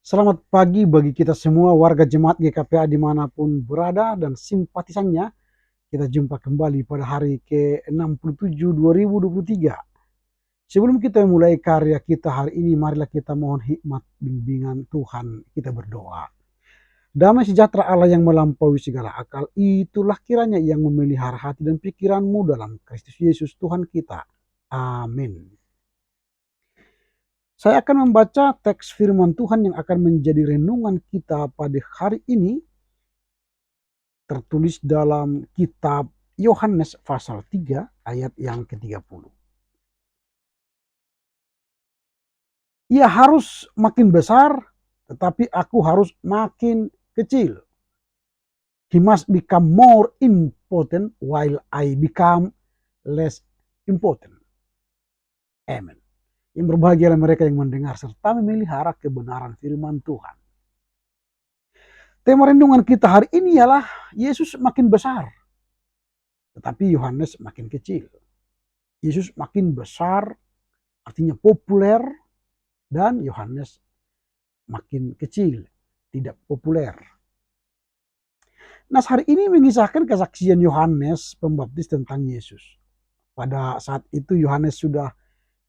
Selamat pagi bagi kita semua warga jemaat GKPA dimanapun berada dan simpatisannya. Kita jumpa kembali pada hari ke-67 2023. Sebelum kita mulai karya kita hari ini, marilah kita mohon hikmat bimbingan Tuhan. Kita berdoa. Damai sejahtera Allah yang melampaui segala akal, itulah kiranya yang memelihara hati dan pikiranmu dalam Kristus Yesus Tuhan kita. Amin. Saya akan membaca teks firman Tuhan yang akan menjadi renungan kita pada hari ini, tertulis dalam kitab Yohanes pasal 3 ayat yang ke-30. Ia harus makin besar, tetapi aku harus makin kecil. He must become more important while I become less important. Amen. Yang berbahagialah mereka yang mendengar serta memelihara kebenaran firman Tuhan. Tema renungan kita hari ini ialah Yesus makin besar, tetapi Yohanes makin kecil. Yesus makin besar, artinya populer, dan Yohanes makin kecil, tidak populer. Nah, hari ini mengisahkan kesaksian Yohanes Pembaptis tentang Yesus. Pada saat itu Yohanes sudah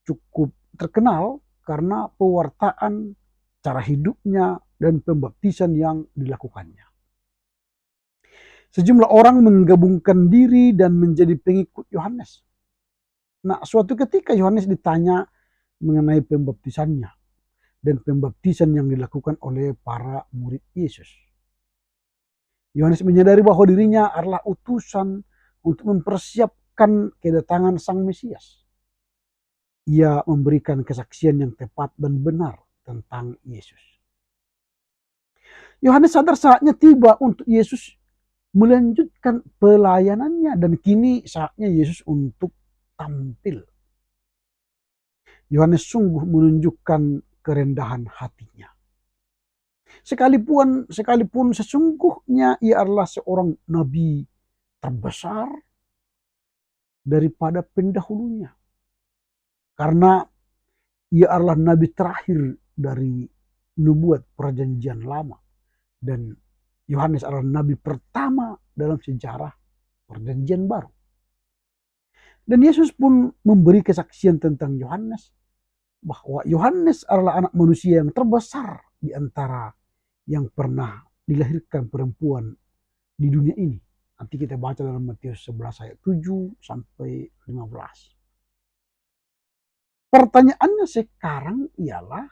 cukup terkenal karena pewartaan cara hidupnya dan pembaptisan yang dilakukannya. Sejumlah orang menggabungkan diri dan menjadi pengikut Yohanes. Nah, suatu ketika Yohanes ditanya mengenai pembaptisannya dan pembaptisan yang dilakukan oleh para murid Yesus. Yohanes menyadari bahwa dirinya adalah utusan untuk mempersiapkan kedatangan Sang Mesias. Ia memberikan kesaksian yang tepat dan benar tentang Yesus. Yohanes sadar saatnya tiba untuk Yesus melanjutkan pelayanannya dan kini saatnya Yesus untuk tampil. Yohanes sungguh menunjukkan kerendahan hatinya. Sekalipun sesungguhnya ia adalah seorang nabi terbesar daripada pendahulunya. Karena ia adalah nabi terakhir dari nubuat perjanjian lama. Dan Yohanes adalah nabi pertama dalam sejarah perjanjian baru. Dan Yesus pun memberi kesaksian tentang Yohanes, bahwa Yohanes adalah anak manusia yang terbesar di antara yang pernah dilahirkan perempuan di dunia ini. Nanti kita baca dalam Matius 11 ayat 7 sampai 15. Pertanyaannya sekarang ialah,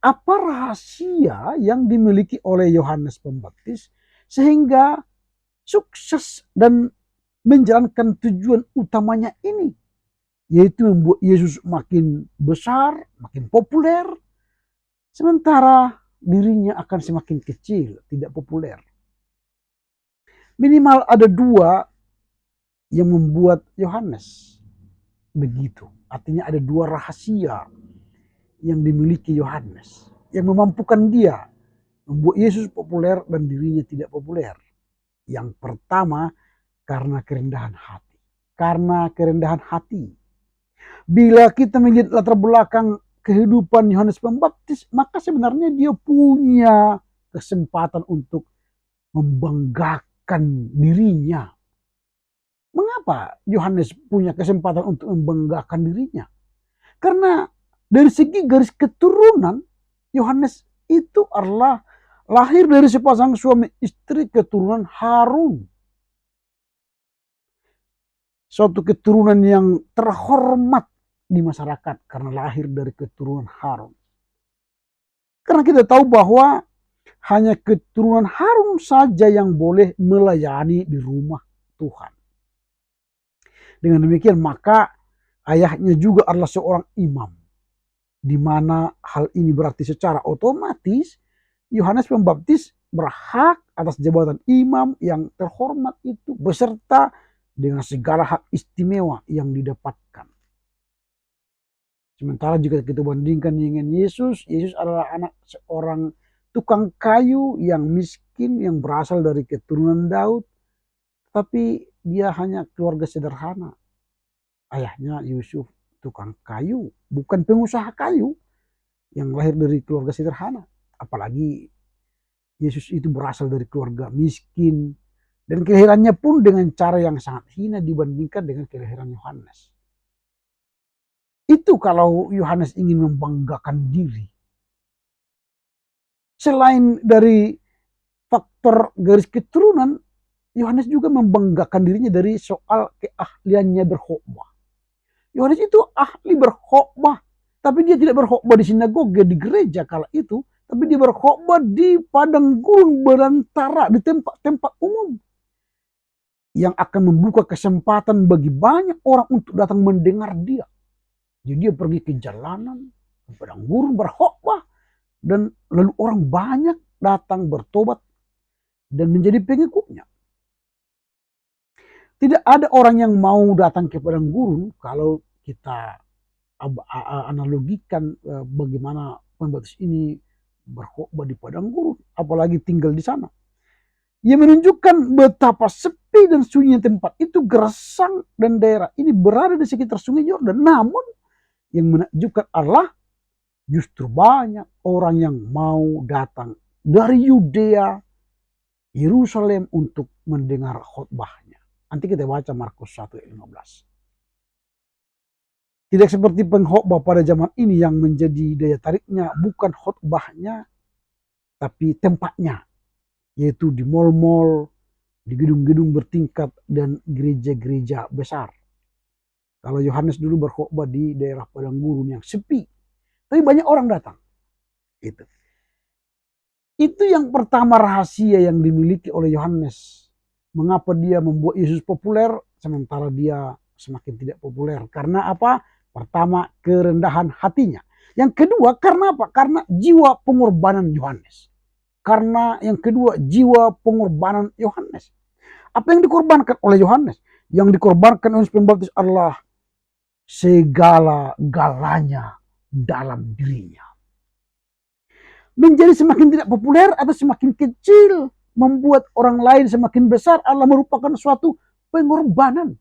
apa rahasia yang dimiliki oleh Yohanes Pembaptis sehingga sukses dan menjalankan tujuan utamanya ini, yaitu membuat Yesus makin besar, makin populer, sementara dirinya akan semakin kecil, tidak populer. Minimal ada dua yang membuat Yohanes begitu. Artinya ada dua rahasia yang dimiliki Yohanes yang memampukan dia membuat Yesus populer dan dirinya tidak populer. Yang pertama, karena kerendahan hati. Karena kerendahan hati. Bila kita melihat latar belakang kehidupan Yohanes Pembaptis, maka sebenarnya dia punya kesempatan untuk membanggakan dirinya. Mengapa Yohanes punya kesempatan untuk membanggakan dirinya? Karena dari segi garis keturunan, Yohanes itu adalah lahir dari sepasang suami istri keturunan Harun. Suatu keturunan yang terhormat di masyarakat karena lahir dari keturunan Harun. Karena kita tahu bahwa hanya keturunan Harun saja yang boleh melayani di rumah Tuhan. Dengan demikian maka ayahnya juga adalah seorang imam. Di mana hal ini berarti secara otomatis Yohanes Pembaptis berhak atas jabatan imam yang terhormat itu beserta dengan segala hak istimewa yang didapatkan. Sementara jika kita bandingkan dengan Yesus, Yesus adalah anak seorang tukang kayu yang miskin yang berasal dari keturunan Daud, tapi dia hanya keluarga sederhana. Ayahnya Yusuf tukang kayu, bukan pengusaha kayu. yang lahir dari keluarga sederhana. Apalagi Yesus itu berasal dari keluarga miskin. Dan kelahirannya pun dengan cara yang sangat hina dibandingkan dengan kelahiran Yohanes. Itu kalau Yohanes ingin membanggakan diri. Selain dari faktor garis keturunan, Yohanes juga membanggakan dirinya dari soal keahliannya berkhotbah. Yohanes itu ahli berkhotbah, tapi dia tidak berkhotbah di sinagoga, di gereja kala itu, tapi dia berkhotbah di padang gurun belantara, di tempat-tempat umum yang akan membuka kesempatan bagi banyak orang untuk datang mendengar dia. Jadi dia pergi ke jalanan, ke padang gurun berkhotbah, dan lalu orang banyak datang bertobat dan menjadi pengikutnya. Tidak ada orang yang mau datang ke padang gurun kalau kita analogikan bagaimana pembaptis ini berkhotbah di padang gurun, apalagi tinggal di sana. Ia menunjukkan betapa sepi dan sunyi tempat itu, gersang, dan daerah ini berada di sekitar sungai Yordan. Namun yang menakjubkan adalah justru banyak orang yang mau datang dari Yudea, Yerusalem untuk mendengar khotbahnya. Nanti kita baca Markus 1 ayat 15. Tidak seperti pengkhotbah pada zaman ini yang menjadi daya tariknya bukan khotbahnya, tapi tempatnya, yaitu di mal-mal, di gedung-gedung bertingkat, dan gereja-gereja besar. Kalau Yohanes dulu berkhotbah di daerah padang gurun yang sepi, tapi banyak orang datang. Itu yang pertama rahasia yang dimiliki oleh Yohanes. Mengapa dia membuat Yesus populer sementara dia semakin tidak populer? Karena apa? Pertama, kerendahan hatinya. Yang kedua, karena apa? Karena jiwa pengorbanan Yohanes. Karena yang kedua, jiwa pengorbanan Yohanes. Apa yang dikorbankan oleh Yohanes? Yang dikorbankan oleh Pembaptis adalah segala-galanya dalam dirinya. Menjadi semakin tidak populer atau semakin kecil, membuat orang lain semakin besar adalah merupakan suatu pengorbanan.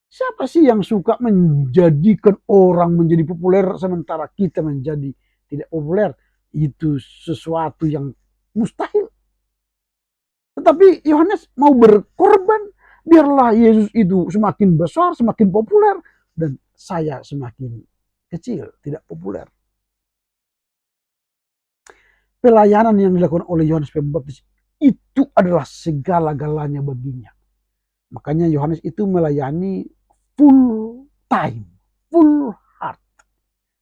Siapa sih yang suka menjadikan orang menjadi populer sementara kita menjadi tidak populer? Itu sesuatu yang mustahil. Tetapi Yohanes mau berkorban, biarlah Yesus itu semakin besar, semakin populer, dan saya semakin kecil, tidak populer. Pelayanan yang dilakukan oleh Yohanes Pembaptis itu adalah segala-galanya baginya. Makanya Yohanes itu melayani full time, full heart,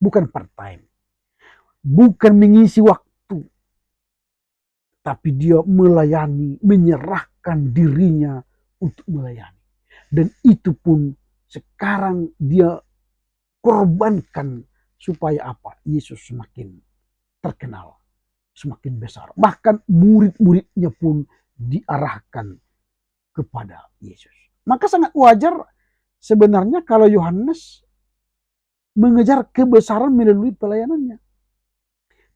bukan part time, bukan mengisi waktu, tapi dia melayani, menyerahkan dirinya untuk melayani. Dan itu pun sekarang dia korbankan supaya apa? Yesus semakin terkenal, semakin besar. Bahkan murid-muridnya pun diarahkan kepada Yesus. Maka sangat wajar sebenarnya kalau Yohanes mengejar kebesaran melalui pelayanannya.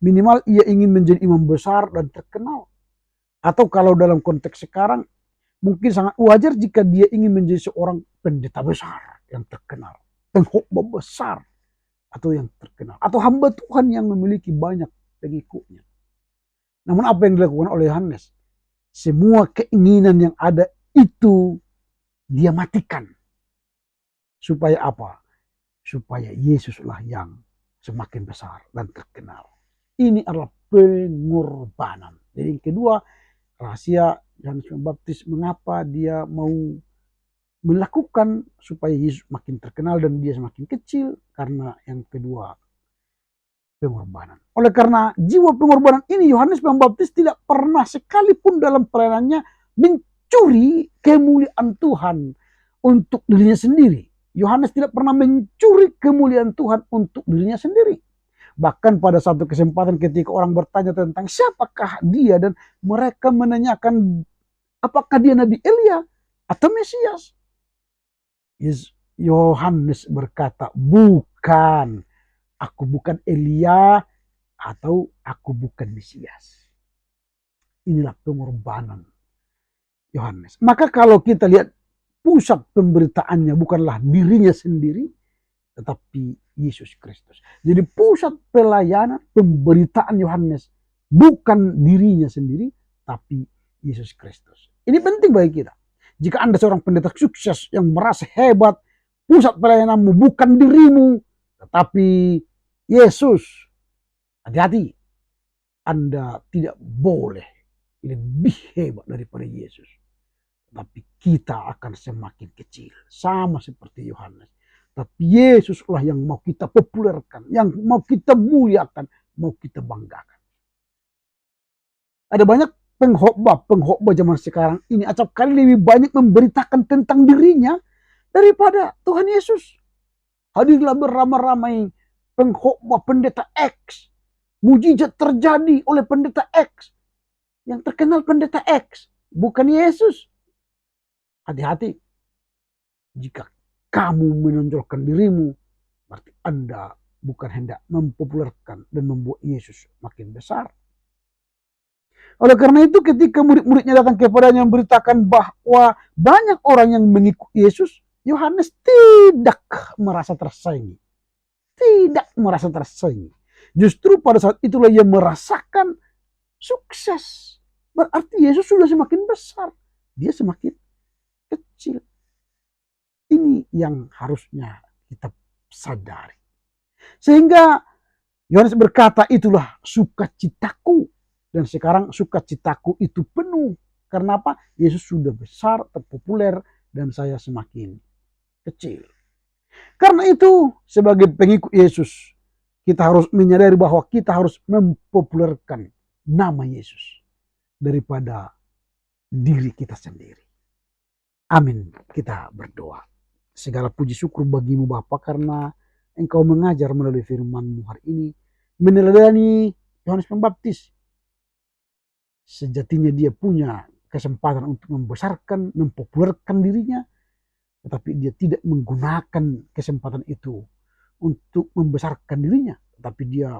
Minimal ia ingin menjadi imam besar dan terkenal. Atau kalau dalam konteks sekarang, mungkin sangat wajar jika dia ingin menjadi seorang pendeta besar yang terkenal, pengkhotbah besar atau yang terkenal, atau hamba Tuhan yang memiliki banyak pengikutnya. Namun apa yang dilakukan oleh Yohanes? Semua keinginan yang ada itu dia matikan. Supaya apa? Supaya Yesuslah yang semakin besar dan terkenal. Ini adalah pengorbanan. Jadi yang kedua, rahasia Yohanes Pembaptis mengapa dia mau melakukan supaya Yesus makin terkenal dan dia semakin kecil, karena yang kedua, pengorbanan. Oleh karena jiwa pengorbanan ini, Yohanes Pembaptis tidak pernah sekalipun dalam pelayanannya mencuri kemuliaan Tuhan untuk dirinya sendiri. Yohanes tidak pernah mencuri kemuliaan Tuhan untuk dirinya sendiri. Bahkan pada satu kesempatan ketika orang bertanya tentang siapakah dia, dan mereka menanyakan apakah dia Nabi Elia atau Mesias, Yohanes berkata, bukan, aku bukan Elia atau aku bukan Mesias. Inilah pengorbanan Yohanes. Maka kalau kita lihat pusat pemberitaannya bukanlah dirinya sendiri, tetapi Yesus Kristus. Jadi pusat pelayanan pemberitaan Yohanes bukan dirinya sendiri, tapi Yesus Kristus. Ini penting bagi kita. Jika Anda seorang pendeta sukses yang merasa hebat, pusat pelayananmu bukan dirimu, tetapi Yesus. Hati-hati, Anda tidak boleh lebih hebat daripada Yesus. Tapi kita akan semakin kecil. Sama seperti Yohanes. Tapi Yesuslah yang mau kita populerkan, yang mau kita muliakan, mau kita banggakan. Ada banyak pengkhotbah zaman sekarang ini acap kali lebih banyak memberitakan tentang dirinya daripada Tuhan Yesus. Hadirlah beramai-ramai pengkhotbah pendeta X. Mujizat terjadi oleh pendeta X. Yang terkenal pendeta X, bukan Yesus. Hati-hati. Jika kamu menonjolkan dirimu, berarti Anda bukan hendak mempopulerkan dan membuat Yesus makin besar. Oleh karena itu ketika murid-muridnya datang kepadanya memberitakan bahwa banyak orang yang mengikuti Yesus, Yohanes tidak merasa tersaingi. Tidak merasa tersaingi. Justru pada saat itulah ia merasakan sukses. Berarti Yesus sudah semakin besar. Dia semakin kecil. Ini yang harusnya kita sadari. Sehingga Yohanes berkata, itulah sukacitaku. Dan sekarang sukacitaku itu penuh. Karena apa? Yesus sudah besar, terpopuler, dan saya semakin kecil. Karena itu, sebagai pengikut Yesus, kita harus menyadari bahwa kita harus mempopulerkan nama Yesus daripada diri kita sendiri. Amin. Kita berdoa. Segala puji syukur bagimu Bapa karena Engkau mengajar melalui firman-Mu hari ini, meneladani Yohanes Pembaptis. Sejatinya dia punya kesempatan untuk membesarkan, mempopulerkan dirinya, tetapi dia tidak menggunakan kesempatan itu untuk membesarkan dirinya, tetapi dia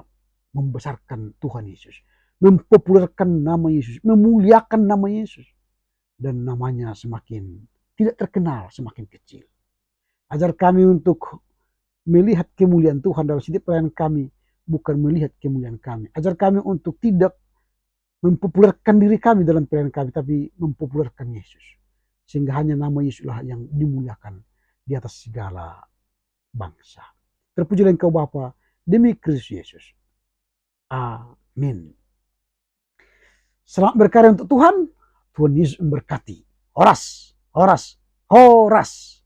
membesarkan Tuhan Yesus, mempopulerkan nama Yesus, memuliakan nama Yesus, dan namanya semakin tidak terkenal, semakin kecil. Ajar kami untuk melihat kemuliaan Tuhan dalam setiap pelayanan kami, bukan melihat kemuliaan kami. Ajar kami untuk tidak mempopulerkan diri kami dalam pelayanan kami, tapi mempopulerkan Yesus. Sehingga hanya nama Yesuslah yang dimuliakan di atas segala bangsa. Terpujilah Engkau Bapa, demi Kristus Yesus. Amin. Selamat berkarya untuk Tuhan. Tuhan Yesus memberkati. Horas, horas, horas.